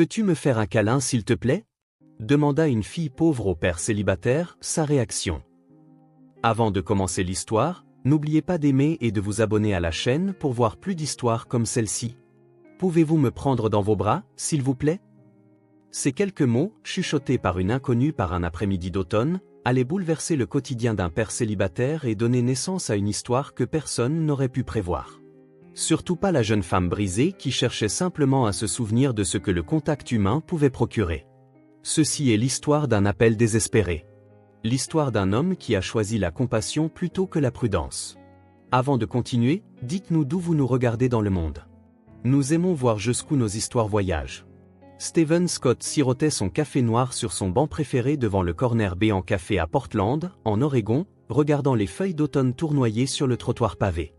Peux-tu me faire un câlin s'il te plaît? Demanda une fille pauvre au père célibataire, sa réaction. Avant de commencer l'histoire, n'oubliez pas d'aimer et de vous abonner à la chaîne pour voir plus d'histoires comme celle-ci. Pouvez-vous me prendre dans vos bras, s'il vous plaît? Ces quelques mots, chuchotés par une inconnue par un après-midi d'automne, allaient bouleverser le quotidien d'un père célibataire et donner naissance à une histoire que personne n'aurait pu prévoir. Surtout pas la jeune femme brisée qui cherchait simplement à se souvenir de ce que le contact humain pouvait procurer. Ceci est l'histoire d'un appel désespéré. L'histoire d'un homme qui a choisi la compassion plutôt que la prudence. Avant de continuer, dites-nous d'où vous nous regardez dans le monde. Nous aimons voir jusqu'où nos histoires voyagent. Stephen Scott sirotait son café noir sur son banc préféré devant le Corner Béant Café à Portland, en Oregon, regardant les feuilles d'automne tournoyer sur le trottoir pavé.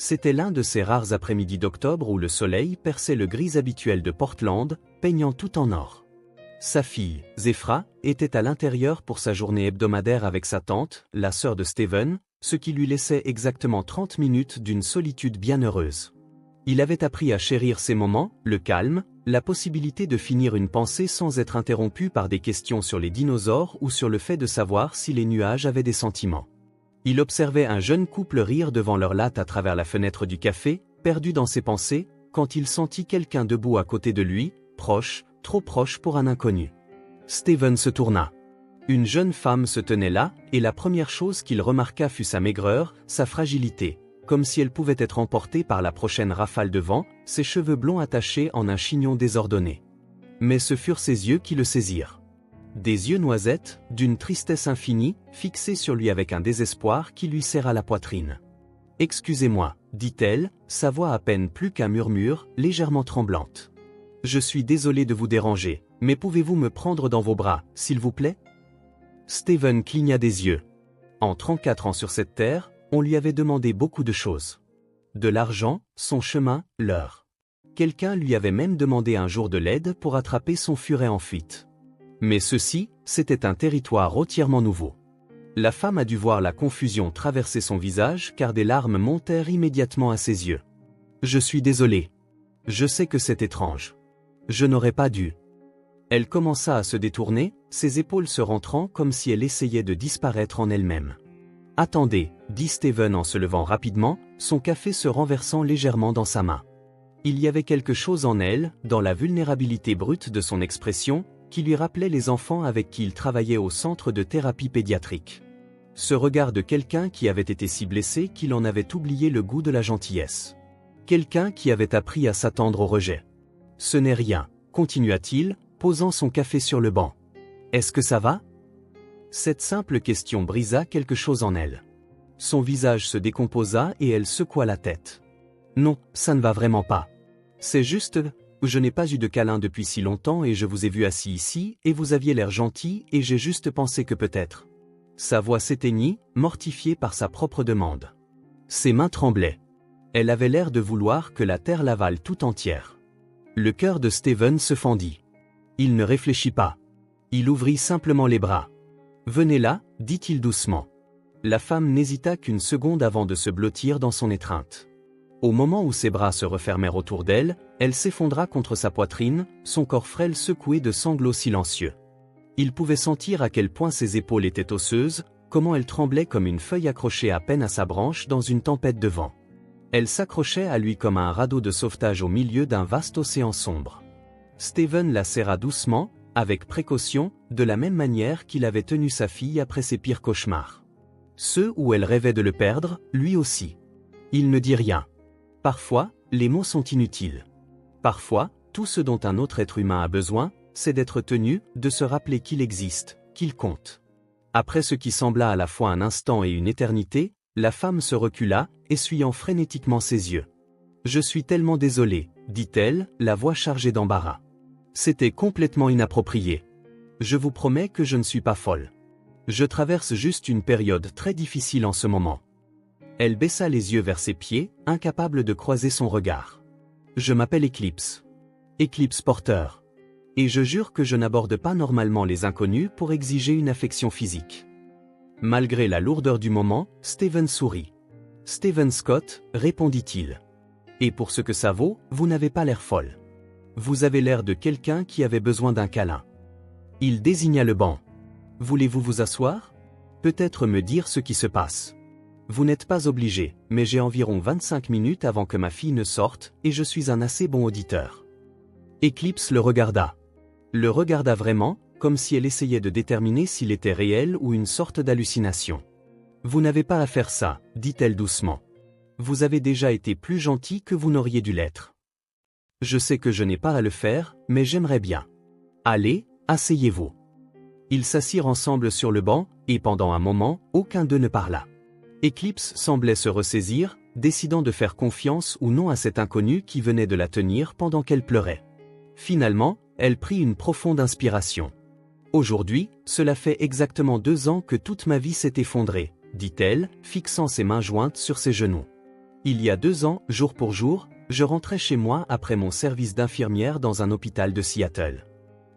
C'était l'un de ces rares après-midi d'octobre où le soleil perçait le gris habituel de Portland, peignant tout en or. Sa fille, Zephra, était à l'intérieur pour sa journée hebdomadaire avec sa tante, la sœur de Stephen, ce qui lui laissait exactement 30 minutes d'une solitude bienheureuse. Il avait appris à chérir ces moments, le calme, la possibilité de finir une pensée sans être interrompu par des questions sur les dinosaures ou sur le fait de savoir si les nuages avaient des sentiments. Il observait un jeune couple rire devant leur latte à travers la fenêtre du café, perdu dans ses pensées, quand il sentit quelqu'un debout à côté de lui, proche, trop proche pour un inconnu. Stephen se tourna. Une jeune femme se tenait là, et la première chose qu'il remarqua fut sa maigreur, sa fragilité, comme si elle pouvait être emportée par la prochaine rafale de vent, ses cheveux blonds attachés en un chignon désordonné. Mais ce furent ses yeux qui le saisirent. Des yeux noisettes, d'une tristesse infinie, fixés sur lui avec un désespoir qui lui serra la poitrine. « Excusez-moi, dit-elle, sa voix à peine plus qu'un murmure, légèrement tremblante. Je suis désolée de vous déranger, mais pouvez-vous me prendre dans vos bras, s'il vous plaît? » Stephen cligna des yeux. En 34 ans sur cette terre, on lui avait demandé beaucoup de choses. De l'argent, son chemin, l'heure. Quelqu'un lui avait même demandé un jour de l'aide pour attraper son furet en fuite. Mais ceci, c'était un territoire entièrement nouveau. La femme a dû voir la confusion traverser son visage car des larmes montèrent immédiatement à ses yeux. « Je suis désolée. Je sais que c'est étrange. Je n'aurais pas dû. » Elle commença à se détourner, ses épaules se rentrant comme si elle essayait de disparaître en elle-même. « Attendez, » dit Stephen en se levant rapidement, son café se renversant légèrement dans sa main. Il y avait quelque chose en elle, dans la vulnérabilité brute de son expression, qui lui rappelait les enfants avec qui il travaillait au centre de thérapie pédiatrique. Ce regard de quelqu'un qui avait été si blessé qu'il en avait oublié le goût de la gentillesse. Quelqu'un qui avait appris à s'attendre au rejet. « Ce n'est rien, » continua-t-il, posant son café sur le banc. « Est-ce que ça va ?» Cette simple question brisa quelque chose en elle. Son visage se décomposa et elle secoua la tête. « Non, ça ne va vraiment pas. C'est juste, je n'ai pas eu de câlin depuis si longtemps et je vous ai vu assis ici et vous aviez l'air gentil et j'ai juste pensé que peut-être. » Sa voix s'éteignit, mortifiée par sa propre demande. Ses mains tremblaient. Elle avait l'air de vouloir que la terre l'avale tout entière. Le cœur de Stephen se fendit. Il ne réfléchit pas. Il ouvrit simplement les bras. « Venez là, » dit-il doucement. La femme n'hésita qu'une seconde avant de se blottir dans son étreinte. Au moment où ses bras se refermèrent autour d'elle, elle s'effondra contre sa poitrine, son corps frêle secoué de sanglots silencieux. Il pouvait sentir à quel point ses épaules étaient osseuses, comment elle tremblait comme une feuille accrochée à peine à sa branche dans une tempête de vent. Elle s'accrochait à lui comme un radeau de sauvetage au milieu d'un vaste océan sombre. Stephen la serra doucement, avec précaution, de la même manière qu'il avait tenu sa fille après ses pires cauchemars. Ceux où elle rêvait de le perdre, lui aussi. Il ne dit rien. Parfois, les mots sont inutiles. Parfois, tout ce dont un autre être humain a besoin, c'est d'être tenu, de se rappeler qu'il existe, qu'il compte. Après ce qui sembla à la fois un instant et une éternité, la femme se recula, essuyant frénétiquement ses yeux. « Je suis tellement désolée, » dit-elle, la voix chargée d'embarras. C'était complètement inapproprié. Je vous promets que je ne suis pas folle. Je traverse juste une période très difficile en ce moment. Elle baissa les yeux vers ses pieds, incapable de croiser son regard. Je m'appelle Eclipse. Eclipse Porter. Et je jure que je n'aborde pas normalement les inconnus pour exiger une affection physique. Malgré la lourdeur du moment, Stephen sourit. Stephen Scott, répondit-il. Et pour ce que ça vaut, vous n'avez pas l'air folle. Vous avez l'air de quelqu'un qui avait besoin d'un câlin. Il désigna le banc. Voulez-vous vous asseoir? Peut-être me dire ce qui se passe. Vous n'êtes pas obligé, mais j'ai environ 25 minutes avant que ma fille ne sorte, et je suis un assez bon auditeur. Eclipse le regarda. Le regarda vraiment, comme si elle essayait de déterminer s'il était réel ou une sorte d'hallucination. Vous n'avez pas à faire ça, dit-elle doucement. Vous avez déjà été plus gentil que vous n'auriez dû l'être. Je sais que je n'ai pas à le faire, mais j'aimerais bien. Allez, asseyez-vous. Ils s'assirent ensemble sur le banc, et pendant un moment, aucun d'eux ne parla. Eclipse semblait se ressaisir, décidant de faire confiance ou non à cet inconnu qui venait de la tenir pendant qu'elle pleurait. Finalement, elle prit une profonde inspiration. Aujourd'hui, cela fait exactement 2 ans que toute ma vie s'est effondrée, dit-elle, fixant ses mains jointes sur ses genoux. Il y a 2 ans, jour pour jour, je rentrais chez moi après mon service d'infirmière dans un hôpital de Seattle.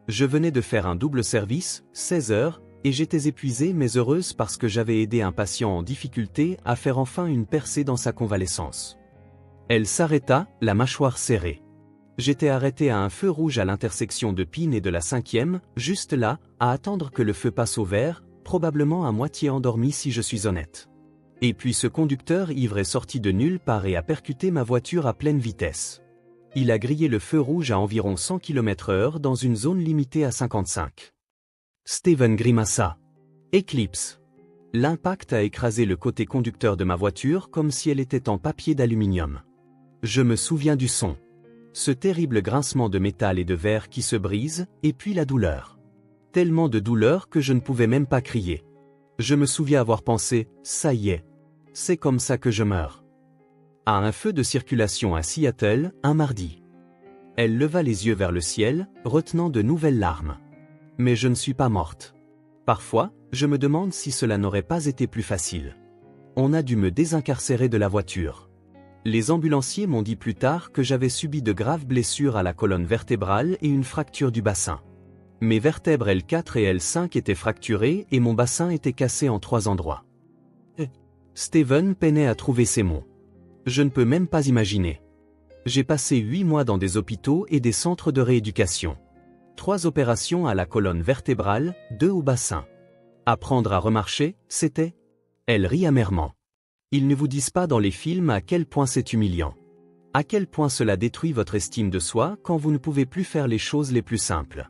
Je venais de faire un double service, 16 heures, et j'étais épuisée mais heureuse parce que j'avais aidé un patient en difficulté à faire enfin une percée dans sa convalescence. Elle s'arrêta, la mâchoire serrée. J'étais arrêté à un feu rouge à l'intersection de Pine et de la 5e, juste là, à attendre que le feu passe au vert, probablement à moitié endormi si je suis honnête. Et puis ce conducteur ivre est sorti de nulle part et a percuté ma voiture à pleine vitesse. Il a grillé le feu rouge à environ 100 km/h dans une zone limitée à 55. Steven grimaça. Eclipse. L'impact a écrasé le côté conducteur de ma voiture comme si elle était en papier d'aluminium. Je me souviens du son. Ce terrible grincement de métal et de verre qui se brise, et puis la douleur. Tellement de douleur que je ne pouvais même pas crier. Je me souviens avoir pensé, ça y est. C'est comme ça que je meurs. À un feu de circulation à Seattle, un mardi. Elle leva les yeux vers le ciel, retenant de nouvelles larmes. Mais je ne suis pas morte. Parfois, je me demande si cela n'aurait pas été plus facile. On a dû me désincarcérer de la voiture. Les ambulanciers m'ont dit plus tard que j'avais subi de graves blessures à la colonne vertébrale et une fracture du bassin. Mes vertèbres L4 et L5 étaient fracturées et mon bassin était cassé en 3 endroits. Steven peinait à trouver ses mots. Je ne peux même pas imaginer. J'ai passé 8 mois dans des hôpitaux et des centres de rééducation. 3 opérations à la colonne vertébrale, 2 au bassin. Apprendre à remarcher, c'était... Elle rit amèrement. Ils ne vous disent pas dans les films à quel point c'est humiliant. À quel point cela détruit votre estime de soi quand vous ne pouvez plus faire les choses les plus simples.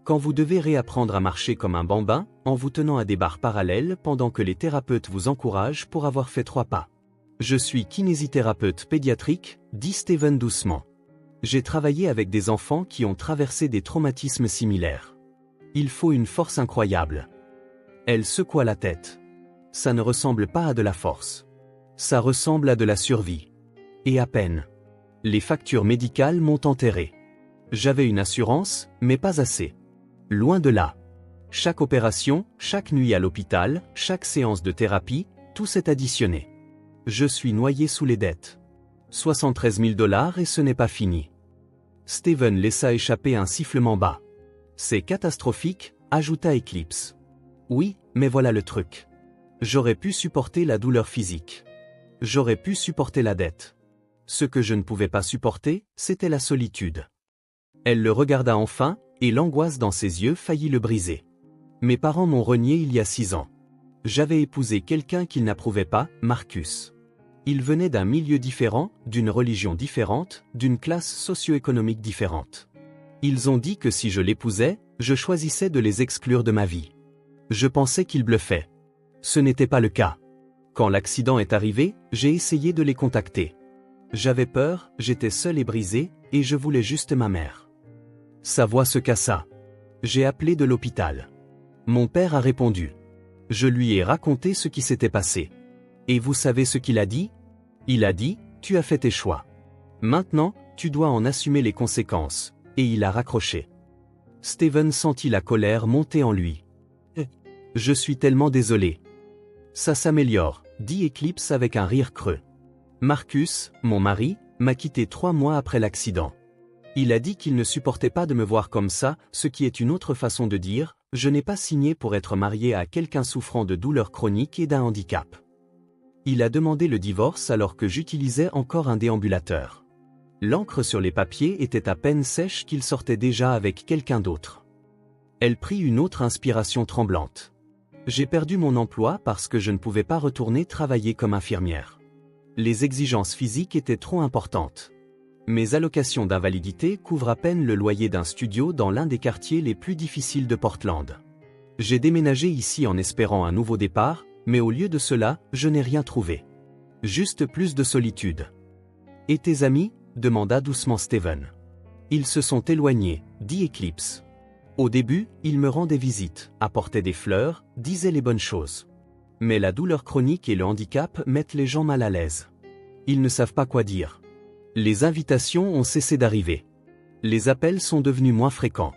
Quand vous devez réapprendre à marcher comme un bambin, en vous tenant à des barres parallèles pendant que les thérapeutes vous encouragent pour avoir fait 3 pas. Je suis kinésithérapeute pédiatrique, dit Steven doucement. J'ai travaillé avec des enfants qui ont traversé des traumatismes similaires. Il faut une force incroyable. Elle secoua la tête. Ça ne ressemble pas à de la force. Ça ressemble à de la survie. Et à peine. Les factures médicales m'ont enterré. J'avais une assurance, mais pas assez. Loin de là. Chaque opération, chaque nuit à l'hôpital, chaque séance de thérapie, tout s'est additionné. Je suis noyé sous les dettes. 73 000 $ et ce n'est pas fini. Steven laissa échapper un sifflement bas. C'est catastrophique, ajouta Eclipse. Oui, mais voilà le truc. J'aurais pu supporter la douleur physique. J'aurais pu supporter la dette. Ce que je ne pouvais pas supporter, c'était la solitude. Elle le regarda enfin, et l'angoisse dans ses yeux faillit le briser. Mes parents m'ont renié il y a 6 ans. J'avais épousé quelqu'un qu'ils n'approuvaient pas, Marcus. Il venait d'un milieu différent, d'une religion différente, d'une classe socio-économique différente. Ils ont dit que si je l'épousais, je choisissais de les exclure de ma vie. Je pensais qu'ils bluffaient. Ce n'était pas le cas. Quand l'accident est arrivé, j'ai essayé de les contacter. J'avais peur, j'étais seul et brisé, et je voulais juste ma mère. Sa voix se cassa. J'ai appelé de l'hôpital. Mon père a répondu. Je lui ai raconté ce qui s'était passé. Et vous savez ce qu'il a dit? Il a dit, tu as fait tes choix. Maintenant, tu dois en assumer les conséquences. Et il a raccroché. Steven sentit la colère monter en lui. Je suis tellement désolé. Ça s'améliore, dit Eclipse avec un rire creux. Marcus, mon mari, m'a quitté 3 mois après l'accident. Il a dit qu'il ne supportait pas de me voir comme ça, ce qui est une autre façon de dire, je n'ai pas signé pour être marié à quelqu'un souffrant de douleurs chroniques et d'un handicap. Il a demandé le divorce alors que j'utilisais encore un déambulateur. L'encre sur les papiers était à peine sèche qu'il sortait déjà avec quelqu'un d'autre. Elle prit une autre inspiration tremblante. J'ai perdu mon emploi parce que je ne pouvais pas retourner travailler comme infirmière. Les exigences physiques étaient trop importantes. Mes allocations d'invalidité couvrent à peine le loyer d'un studio dans l'un des quartiers les plus difficiles de Portland. J'ai déménagé ici en espérant un nouveau départ, mais au lieu de cela, je n'ai rien trouvé. Juste plus de solitude. « Et tes amis ?» demanda doucement Steven. « Ils se sont éloignés », dit Eclipse. Au début, ils me rendaient visite, apportaient des fleurs, disaient les bonnes choses. Mais la douleur chronique et le handicap mettent les gens mal à l'aise. Ils ne savent pas quoi dire. Les invitations ont cessé d'arriver. Les appels sont devenus moins fréquents.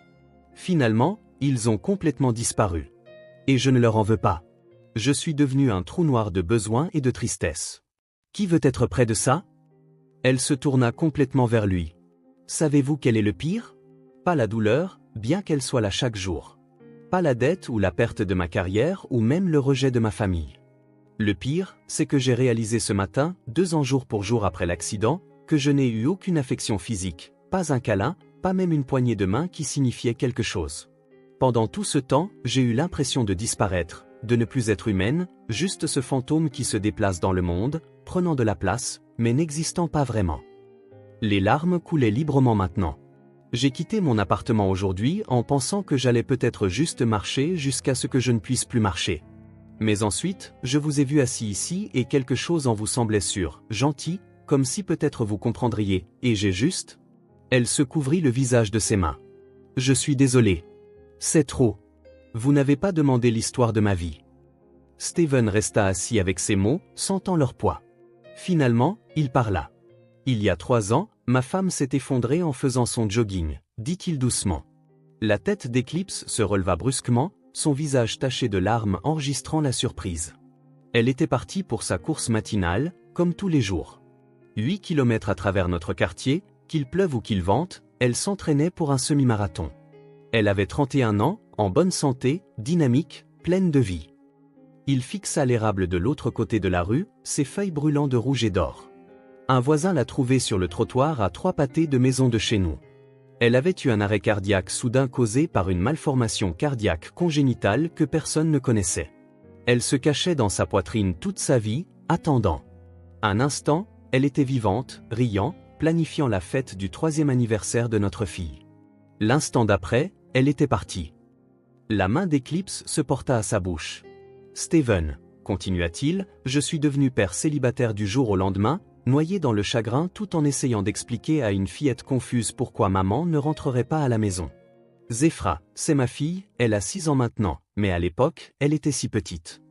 Finalement, ils ont complètement disparu. Et je ne leur en veux pas. Je suis devenu un trou noir de besoin et de tristesse. Qui veut être près de ça ? Elle se tourna complètement vers lui. Savez-vous quel est le pire ? Pas la douleur, bien qu'elle soit là chaque jour. Pas la dette ou la perte de ma carrière ou même le rejet de ma famille. Le pire, c'est que j'ai réalisé ce matin, 2 ans jour pour jour après l'accident, que je n'ai eu aucune affection physique, pas un câlin, pas même une poignée de main qui signifiait quelque chose. Pendant tout ce temps, j'ai eu l'impression de disparaître, de ne plus être humaine, juste ce fantôme qui se déplace dans le monde, prenant de la place, mais n'existant pas vraiment. Les larmes coulaient librement maintenant. J'ai quitté mon appartement aujourd'hui en pensant que j'allais peut-être juste marcher jusqu'à ce que je ne puisse plus marcher. Mais ensuite, je vous ai vu assis ici et quelque chose en vous semblait sûr, gentil, comme si peut-être vous comprendriez, et j'ai juste... Elle se couvrit le visage de ses mains. Je suis désolé. C'est trop. Vous n'avez pas demandé l'histoire de ma vie. Steven resta assis avec ces mots, sentant leur poids. Finalement, il parla. Il y a 3 ans, ma femme s'est effondrée en faisant son jogging, dit-il doucement. La tête d'Eclipse se releva brusquement, son visage taché de larmes enregistrant la surprise. Elle était partie pour sa course matinale, comme tous les jours. 8 kilomètres à travers notre quartier, qu'il pleuve ou qu'il vente, elle s'entraînait pour un semi-marathon. Elle avait 31 ans, en bonne santé, dynamique, pleine de vie. Il fixa l'érable de l'autre côté de la rue, ses feuilles brûlant de rouge et d'or. Un voisin l'a trouvée sur le trottoir à 3 pâtés de maison de chez nous. Elle avait eu un arrêt cardiaque soudain causé par une malformation cardiaque congénitale que personne ne connaissait. Elle se cachait dans sa poitrine toute sa vie, attendant. Un instant, elle était vivante, riant, planifiant la fête du 3e anniversaire de notre fille. L'instant d'après, elle était partie. La main d'Eclipse se porta à sa bouche. « Steven, continua-t-il, je suis devenu père célibataire du jour au lendemain, noyé dans le chagrin tout en essayant d'expliquer à une fillette confuse pourquoi maman ne rentrerait pas à la maison. Zéphra, c'est ma fille, elle a 6 ans maintenant, mais à l'époque, elle était si petite.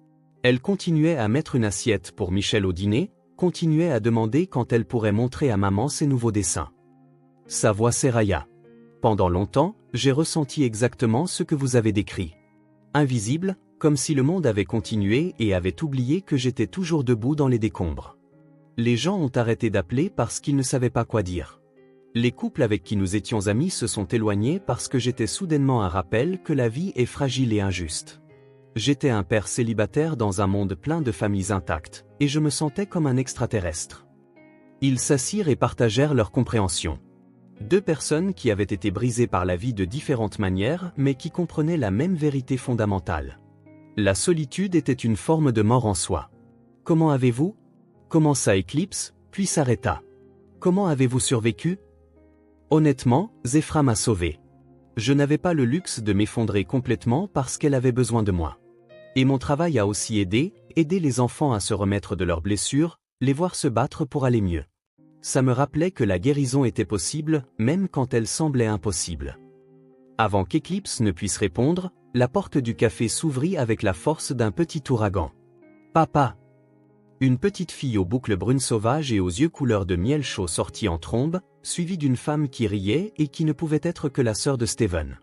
Elle continuait à mettre une assiette pour Michel au dîner, continuait à demander quand elle pourrait montrer à maman ses nouveaux dessins. Sa voix s'érailla. Pendant longtemps, j'ai ressenti exactement ce que vous avez décrit. Invisible, comme si le monde avait continué et avait oublié que j'étais toujours debout dans les décombres. Les gens ont arrêté d'appeler parce qu'ils ne savaient pas quoi dire. Les couples avec qui nous étions amis se sont éloignés parce que j'étais soudainement un rappel que la vie est fragile et injuste. J'étais un père célibataire dans un monde plein de familles intactes, et je me sentais comme un extraterrestre. Ils s'assirent et partagèrent leur compréhension. 2 personnes qui avaient été brisées par la vie de différentes manières mais qui comprenaient la même vérité fondamentale. La solitude était une forme de mort en soi. Comment avez-vous ? Commença Eclipse, puis s'arrêta. Comment avez-vous survécu ? Honnêtement, Zéphra m'a sauvé. Je n'avais pas le luxe de m'effondrer complètement parce qu'elle avait besoin de moi. Et mon travail a aussi aider les enfants à se remettre de leurs blessures, les voir se battre pour aller mieux. Ça me rappelait que la guérison était possible, même quand elle semblait impossible. Avant qu'Eclipse ne puisse répondre, la porte du café s'ouvrit avec la force d'un petit ouragan. « Papa !» Une petite fille aux boucles brunes sauvages et aux yeux couleur de miel chaud sortit en trombe, suivie d'une femme qui riait et qui ne pouvait être que la sœur de Steven.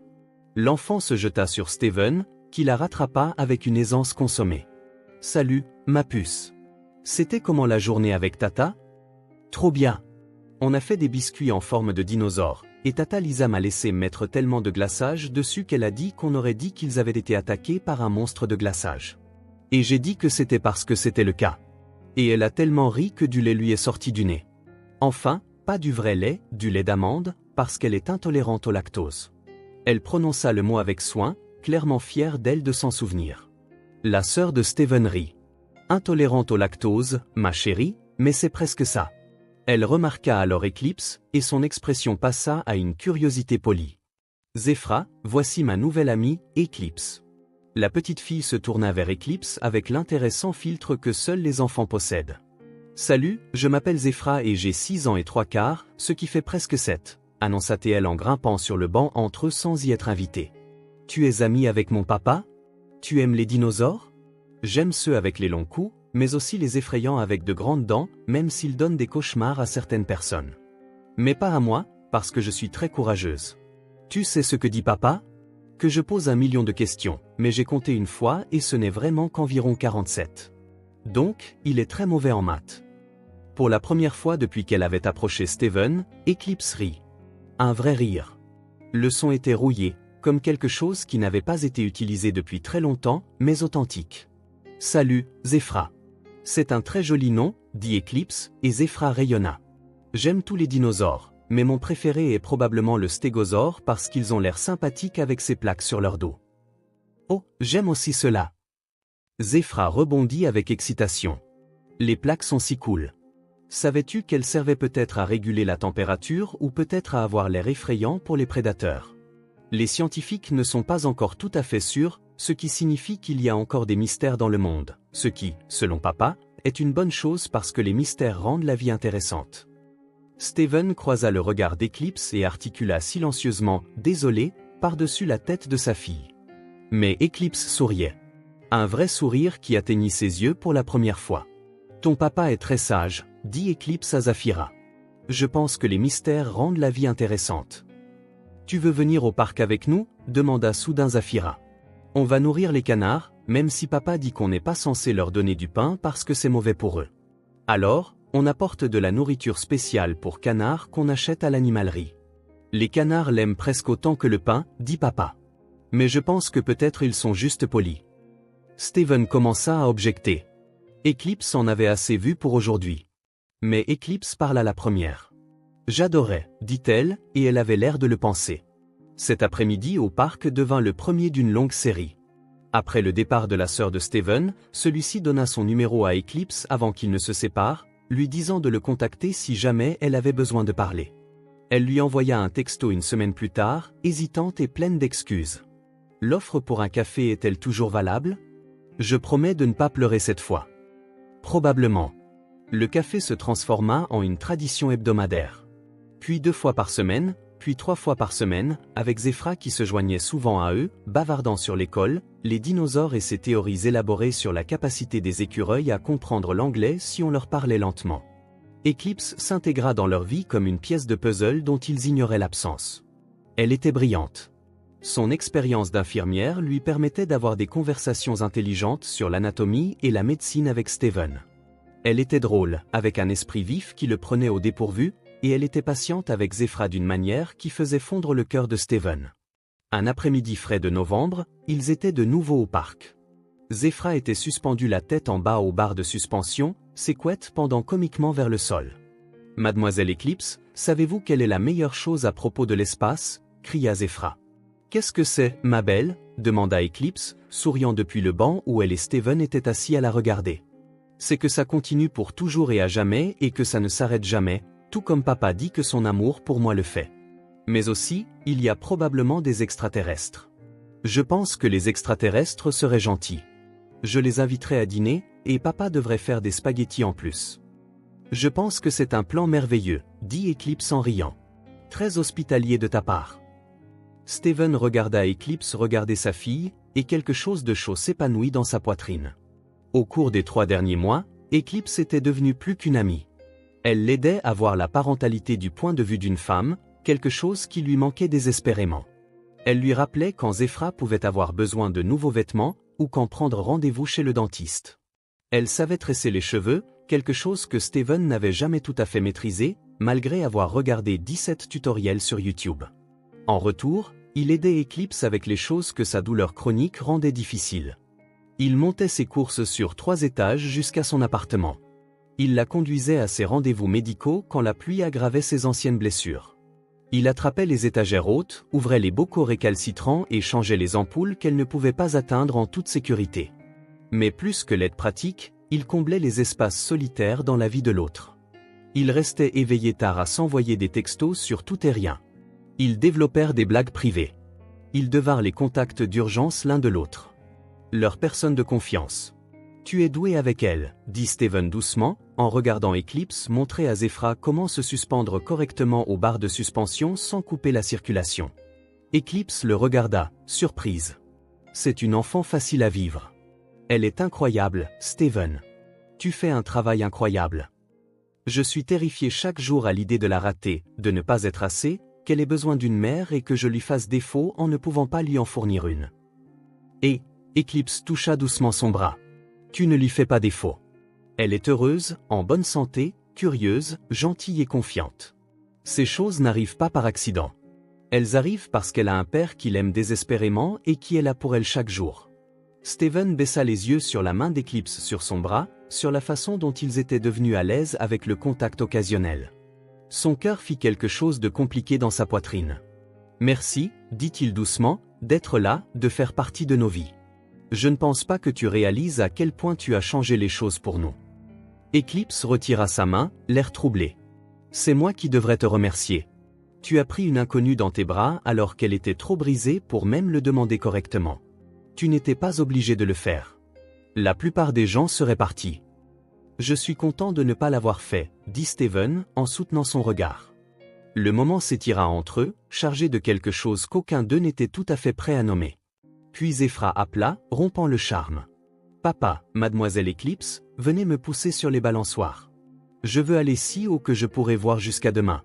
L'enfant se jeta sur Steven, qui la rattrapa avec une aisance consommée. « Salut, ma puce. C'était comment la journée avec Tata ? » « Trop bien. On a fait des biscuits en forme de dinosaure, et Tata Lisa m'a laissé mettre tellement de glaçage dessus qu'elle a dit qu'on aurait dit qu'ils avaient été attaqués par un monstre de glaçage. Et j'ai dit que c'était parce que c'était le cas. Et elle a tellement ri que du lait lui est sorti du nez. Enfin, pas du vrai lait, du lait d'amande, parce qu'elle est intolérante au lactose. Elle prononça le mot avec soin, clairement fière d'elle de s'en souvenir. La sœur de Steven rit. Intolérante au lactose, ma chérie, mais c'est presque ça. Elle remarqua alors Eclipse, et son expression passa à une curiosité polie. Zephra, voici ma nouvelle amie, Eclipse. La petite fille se tourna vers Eclipse avec l'intérêt sans filtre que seuls les enfants possèdent. Salut, je m'appelle Zephra et j'ai 6 ans et 3/4, ce qui fait presque 7, annonça-t-elle en grimpant sur le banc entre eux sans y être invitée. Tu es amie avec mon papa? Tu aimes les dinosaures? J'aime ceux avec les longs coups, mais aussi les effrayants avec de grandes dents, même s'ils donnent des cauchemars à certaines personnes. Mais pas à moi, parce que je suis très courageuse. Tu sais ce que dit papa? Que je pose 1 million de questions, mais j'ai compté une fois et ce n'est vraiment qu'environ 47. Donc, il est très mauvais en maths. Pour la première fois depuis qu'elle avait approché Steven, Eclipse rit. Un vrai rire. Le son était rouillé, comme quelque chose qui n'avait pas été utilisé depuis très longtemps, mais authentique. Salut, Zephra. C'est un très joli nom, dit Eclipse, et Zephra rayonna. J'aime tous les dinosaures, mais mon préféré est probablement le stégosaure parce qu'ils ont l'air sympathiques avec ces plaques sur leur dos. Oh, j'aime aussi cela. Zephra rebondit avec excitation. Les plaques sont si cool. Savais-tu qu'elles servaient peut-être à réguler la température ou peut-être à avoir l'air effrayant pour les prédateurs? Les scientifiques ne sont pas encore tout à fait sûrs, ce qui signifie qu'il y a encore des mystères dans le monde, ce qui, selon papa, est une bonne chose parce que les mystères rendent la vie intéressante. Steven croisa le regard d'Eclipse et articula silencieusement « Désolé » par-dessus la tête de sa fille. Mais Eclipse souriait. Un vrai sourire qui atteignit ses yeux pour la première fois. « Ton papa est très sage », dit Eclipse à Zafira. « Je pense que les mystères rendent la vie intéressante. » « Tu veux venir au parc avec nous ?» demanda soudain Zafira. « On va nourrir les canards, même si papa dit qu'on n'est pas censé leur donner du pain parce que c'est mauvais pour eux. Alors, on apporte de la nourriture spéciale pour canards qu'on achète à l'animalerie. Les canards l'aiment presque autant que le pain, dit papa. Mais je pense que peut-être ils sont juste polis. » Steven commença à objecter. Eclipse en avait assez vu pour aujourd'hui. Mais Eclipse parla la première. J'adorais, dit-elle, et elle avait l'air de le penser. Cet après-midi au parc devint le premier d'une longue série. Après le départ de la sœur de Steven, celui-ci donna son numéro à Eclipse avant qu'ils ne se séparent, lui disant de le contacter si jamais elle avait besoin de parler. Elle lui envoya un texto une semaine plus tard, hésitante et pleine d'excuses. L'offre pour un café est-elle toujours valable? Je promets de ne pas pleurer cette fois. Probablement. Le café se transforma en une tradition hebdomadaire. Puis 2 fois par semaine, puis 3 fois par semaine, avec Zephra qui se joignait souvent à eux, bavardant sur l'école, les dinosaures et ses théories élaborées sur la capacité des écureuils à comprendre l'anglais si on leur parlait lentement. Eclipse s'intégra dans leur vie comme une pièce de puzzle dont ils ignoraient l'absence. Elle était brillante. Son expérience d'infirmière lui permettait d'avoir des conversations intelligentes sur l'anatomie et la médecine avec Steven. Elle était drôle, avec un esprit vif qui le prenait au dépourvu, et elle était patiente avec Zephra d'une manière qui faisait fondre le cœur de Steven. Un après-midi frais de novembre, ils étaient de nouveau au parc. Zephra était suspendue la tête en bas au bar de suspension, ses couettes pendant comiquement vers le sol. « Mademoiselle Eclipse, savez-vous quelle est la meilleure chose à propos de l'espace » cria Zephra. « Qu'est-ce que c'est, ma belle » demanda Eclipse, souriant depuis le banc où elle et Steven étaient assis à la regarder. « C'est que ça continue pour toujours et à jamais et que ça ne s'arrête jamais, tout comme papa dit que son amour pour moi le fait. Mais aussi, il y a probablement des extraterrestres. Je pense que les extraterrestres seraient gentils. Je les inviterai à dîner, et papa devrait faire des spaghettis en plus. Je pense que c'est un plan merveilleux, dit Eclipse en riant. Très hospitalier de ta part. Steven regarda Eclipse regarder sa fille, et quelque chose de chaud s'épanouit dans sa poitrine. Au cours des 3 derniers mois, Eclipse était devenue plus qu'une amie. Elle l'aidait à voir la parentalité du point de vue d'une femme, quelque chose qui lui manquait désespérément. Elle lui rappelait quand Zephra pouvait avoir besoin de nouveaux vêtements, ou quand prendre rendez-vous chez le dentiste. Elle savait tresser les cheveux, quelque chose que Steven n'avait jamais tout à fait maîtrisé, malgré avoir regardé 17 tutoriels sur YouTube. En retour, il aidait Eclipse avec les choses que sa douleur chronique rendait difficiles. Il montait ses courses sur 3 étages jusqu'à son appartement. Il la conduisait à ses rendez-vous médicaux quand la pluie aggravait ses anciennes blessures. Il attrapait les étagères hautes, ouvrait les bocaux récalcitrants et changeait les ampoules qu'elle ne pouvait pas atteindre en toute sécurité. Mais plus que l'aide pratique, il comblait les espaces solitaires dans la vie de l'autre. Ils restaient éveillés tard à s'envoyer des textos sur tout et rien. Ils développèrent des blagues privées. Ils devinrent les contacts d'urgence l'un de l'autre. Leur personne de confiance. « Tu es doué avec elle », dit Steven doucement, en regardant Eclipse montrer à Zephra comment se suspendre correctement aux barres de suspension sans couper la circulation. Eclipse le regarda, surprise. « C'est une enfant facile à vivre. Elle est incroyable, Steven. Tu fais un travail incroyable. Je suis terrifié chaque jour à l'idée de la rater, de ne pas être assez, qu'elle ait besoin d'une mère et que je lui fasse défaut en ne pouvant pas lui en fournir une. » Et Eclipse toucha doucement son bras. « Tu ne lui fais pas défaut. Elle est heureuse, en bonne santé, curieuse, gentille et confiante. Ces choses n'arrivent pas par accident. Elles arrivent parce qu'elle a un père qui l'aime désespérément et qui est là pour elle chaque jour. » Steven baissa les yeux sur la main d'Eclipse sur son bras, sur la façon dont ils étaient devenus à l'aise avec le contact occasionnel. Son cœur fit quelque chose de compliqué dans sa poitrine. « Merci, dit-il doucement, d'être là, de faire partie de nos vies. Je ne pense pas que tu réalises à quel point tu as changé les choses pour nous. » Eclipse retira sa main, l'air troublé. « C'est moi qui devrais te remercier. Tu as pris une inconnue dans tes bras alors qu'elle était trop brisée pour même le demander correctement. Tu n'étais pas obligé de le faire. La plupart des gens seraient partis. » « Je suis content de ne pas l'avoir fait, » dit Steven, en soutenant son regard. Le moment s'étira entre eux, chargé de quelque chose qu'aucun d'eux n'était tout à fait prêt à nommer. Puis Zephra appela, rompant le charme. « Papa, mademoiselle Eclipse, venez me pousser sur les balançoires. Je veux aller si haut que je pourrai voir jusqu'à demain. »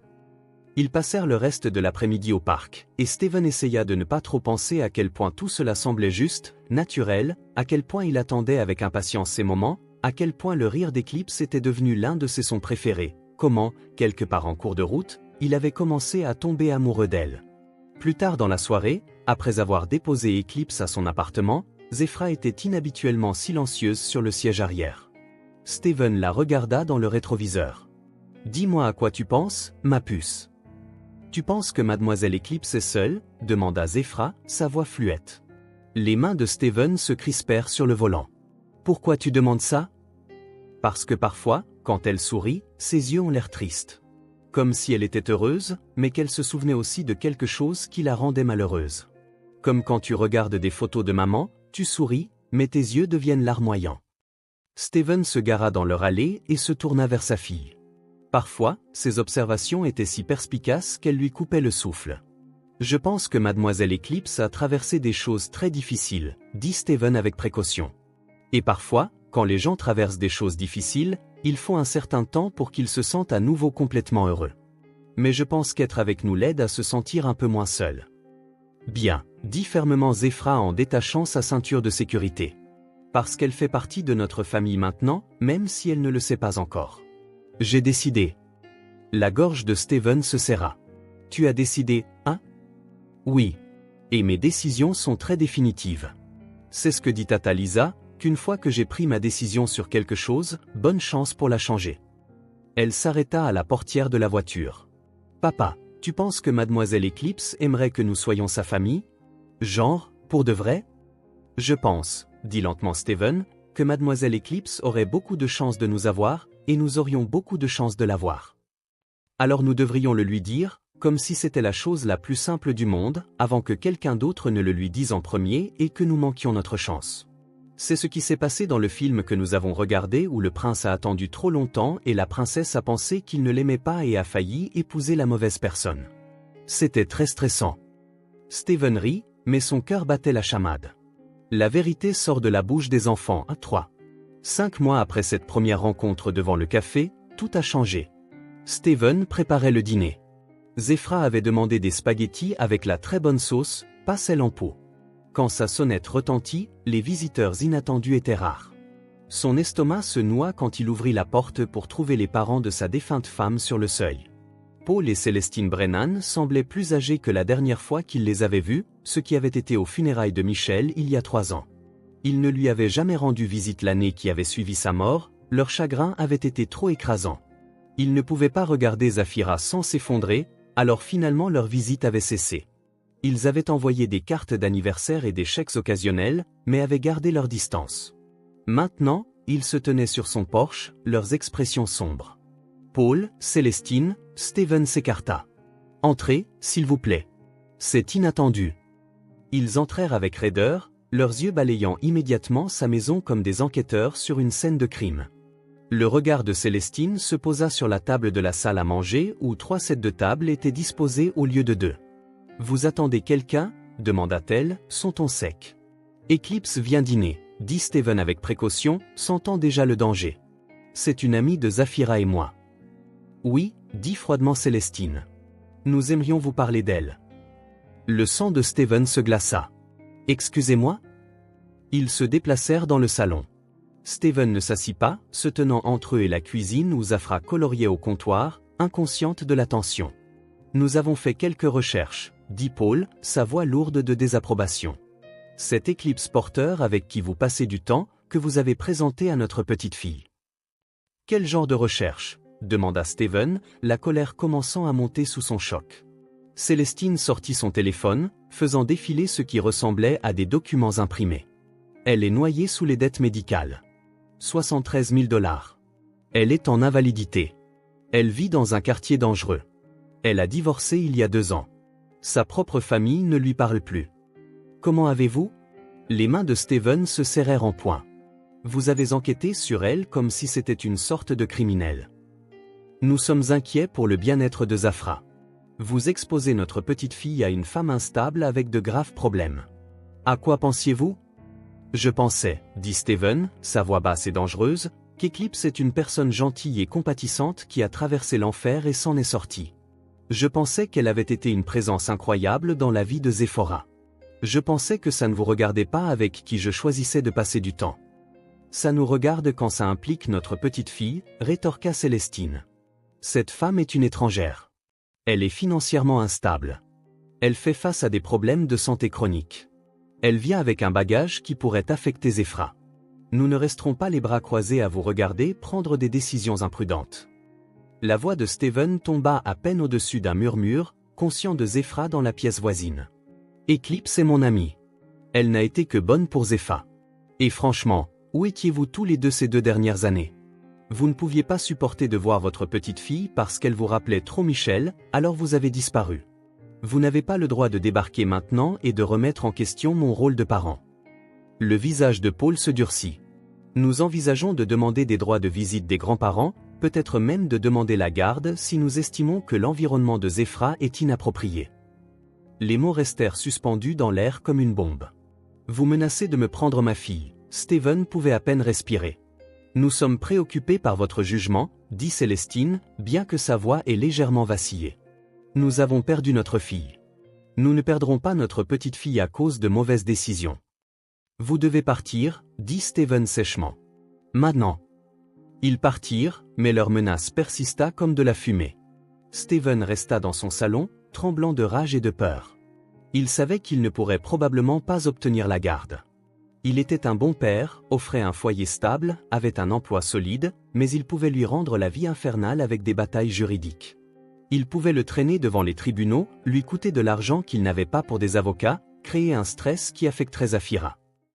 Ils passèrent le reste de l'après-midi au parc, et Steven essaya de ne pas trop penser à quel point tout cela semblait juste, naturel, à quel point il attendait avec impatience ces moments, à quel point le rire d'Eclipse était devenu l'un de ses sons préférés, comment, quelque part en cours de route, il avait commencé à tomber amoureux d'elle. Plus tard dans la soirée, après avoir déposé Eclipse à son appartement, Zephra était inhabituellement silencieuse sur le siège arrière. Steven la regarda dans le rétroviseur. « Dis-moi à quoi tu penses, ma puce. »« Tu penses que mademoiselle Eclipse est seule ?» demanda Zephra, sa voix fluette. Les mains de Steven se crispèrent sur le volant. « Pourquoi tu demandes ça ?» Parce que parfois, quand elle sourit, ses yeux ont l'air tristes. Comme si elle était heureuse, mais qu'elle se souvenait aussi de quelque chose qui la rendait malheureuse. Comme quand tu regardes des photos de maman, tu souris, mais tes yeux deviennent larmoyants. Steven se gara dans leur allée et se tourna vers sa fille. Parfois, ses observations étaient si perspicaces qu'elles lui coupaient le souffle. « Je pense que mademoiselle Eclipse a traversé des choses très difficiles, » dit Steven avec précaution. « Et parfois, quand les gens traversent des choses difficiles, il faut un certain temps pour qu'ils se sentent à nouveau complètement heureux. Mais je pense qu'être avec nous l'aide à se sentir un peu moins seul. » « Bien, » dit fermement Zephra en détachant sa ceinture de sécurité. « Parce qu'elle fait partie de notre famille maintenant, même si elle ne le sait pas encore. J'ai décidé. » La gorge de Steven se serra. « Tu as décidé, hein ? » ?»« Oui. Et mes décisions sont très définitives. C'est ce que dit Tata Lisa, qu'une fois que j'ai pris ma décision sur quelque chose, bonne chance pour la changer. » Elle s'arrêta à la portière de la voiture. « Papa, tu penses que mademoiselle Eclipse aimerait que nous soyons sa famille ? Genre, pour de vrai ? » « Je pense, » dit lentement Steven, « que mademoiselle Eclipse aurait beaucoup de chances de nous avoir, et nous aurions beaucoup de chances de l'avoir. Alors nous devrions le lui dire, comme si c'était la chose la plus simple du monde, avant que quelqu'un d'autre ne le lui dise en premier et que nous manquions notre chance. C'est ce qui s'est passé dans le film que nous avons regardé où le prince a attendu trop longtemps et la princesse a pensé qu'il ne l'aimait pas et a failli épouser la mauvaise personne. C'était très stressant. » Steven rit, mais son cœur battait la chamade. La vérité sort de la bouche des enfants, 3. 5 mois après cette première rencontre devant le café, tout a changé. Steven préparait le dîner. Zephra avait demandé des spaghettis avec la très bonne sauce, pas celle en pot. Quand sa sonnette retentit, les visiteurs inattendus étaient rares. Son estomac se noua quand il ouvrit la porte pour trouver les parents de sa défunte femme sur le seuil. Paul et Célestine Brennan semblaient plus âgés que la dernière fois qu'il les avait vus, ce qui avait été aux funérailles de Michel il y a 3 ans. Il ne lui avait jamais rendu visite l'année qui avait suivi sa mort, Leur chagrin avait été trop écrasant. Ils ne pouvaient pas regarder Zafira sans s'effondrer, alors finalement leur visite avait cessé. Ils avaient envoyé des cartes d'anniversaire et des chèques occasionnels, mais avaient gardé leur distance. Maintenant, ils se tenaient sur son porche, leurs expressions sombres. Paul, Célestine, Steven s'écarta. « Entrez, s'il vous plaît. » C'est inattendu. Ils entrèrent avec raideur, leurs yeux balayant immédiatement sa maison comme des enquêteurs sur une scène de crime. Le regard de Célestine se posa sur la table de la salle à manger où 3 sets de table étaient disposés au lieu de 2. « Vous attendez quelqu'un » demanda-t-elle, son ton sec. « Eclipse vient dîner » dit Steven avec précaution, sentant déjà le danger. « C'est une amie de Zafira et moi. »« Oui » dit froidement Célestine. « Nous aimerions vous parler d'elle. » Le sang de Steven se glaça. « Excusez-moi » Ils se déplacèrent dans le salon. Steven ne s'assit pas, se tenant entre eux et la cuisine où Zafra coloriait au comptoir, inconsciente de la tension. « Nous avons fait quelques recherches, » dit Paul, sa voix lourde de désapprobation. « Cet Eclipse porteur avec qui vous passez du temps, que vous avez présenté à notre petite fille. »« Quel genre de recherche ?» demanda Steven, la colère commençant à monter sous son choc. Célestine sortit son téléphone, faisant défiler ce qui ressemblait à des documents imprimés. Elle est noyée sous les dettes médicales. 73 000 $. Elle est en invalidité. Elle vit dans un quartier dangereux. Elle a divorcé il y a 2 ans. Sa propre famille ne lui parle plus. Comment avez-vous ? Les mains de Steven se serrèrent en poing. Vous avez enquêté sur elle comme si c'était une sorte de criminel. Nous sommes inquiets pour le bien-être de Zafra. Vous exposez notre petite fille à une femme instable avec de graves problèmes. À quoi pensiez-vous ? Je pensais, dit Steven, sa voix basse et dangereuse, qu'Eclipse est une personne gentille et compatissante qui a traversé l'enfer et s'en est sortie. Je pensais qu'elle avait été une présence incroyable dans la vie de Zephora. Je pensais que ça ne vous regardait pas avec qui je choisissais de passer du temps. Ça nous regarde quand ça implique notre petite fille, rétorqua Célestine. Cette femme est une étrangère. Elle est financièrement instable. Elle fait face à des problèmes de santé chronique. Elle vient avec un bagage qui pourrait affecter Zefra. Nous ne resterons pas les bras croisés à vous regarder prendre des décisions imprudentes. La voix de Steven tomba à peine au-dessus d'un murmure, conscient de Zefra dans la pièce voisine. Eclipse est mon amie. Elle n'a été que bonne pour Zepha. Et franchement, où étiez-vous tous les deux ces 2 dernières années ? Vous ne pouviez pas supporter de voir votre petite fille parce qu'elle vous rappelait trop Michel, alors vous avez disparu. Vous n'avez pas le droit de débarquer maintenant et de remettre en question mon rôle de parent. Le visage de Paul se durcit. Nous envisageons de demander des droits de visite des grands-parents, peut-être même de demander la garde si nous estimons que l'environnement de Zephra est inapproprié. Les mots restèrent suspendus dans l'air comme une bombe. Vous menacez de me prendre ma fille. Steven pouvait à peine respirer. Nous sommes préoccupés par votre jugement, dit Célestine, bien que sa voix ait légèrement vacillé. Nous avons perdu notre fille. Nous ne perdrons pas notre petite fille à cause de mauvaises décisions. Vous devez partir, dit Steven sèchement. Maintenant. Ils partirent, mais leur menace persista comme de la fumée. Steven resta dans son salon, tremblant de rage et de peur. Il savait qu'il ne pourrait probablement pas obtenir la garde. Il était un bon père, offrait un foyer stable, avait un emploi solide, mais il pouvait lui rendre la vie infernale avec des batailles juridiques. Il pouvait le traîner devant les tribunaux, lui coûter de l'argent qu'il n'avait pas pour des avocats, créer un stress qui affecterait Zafira.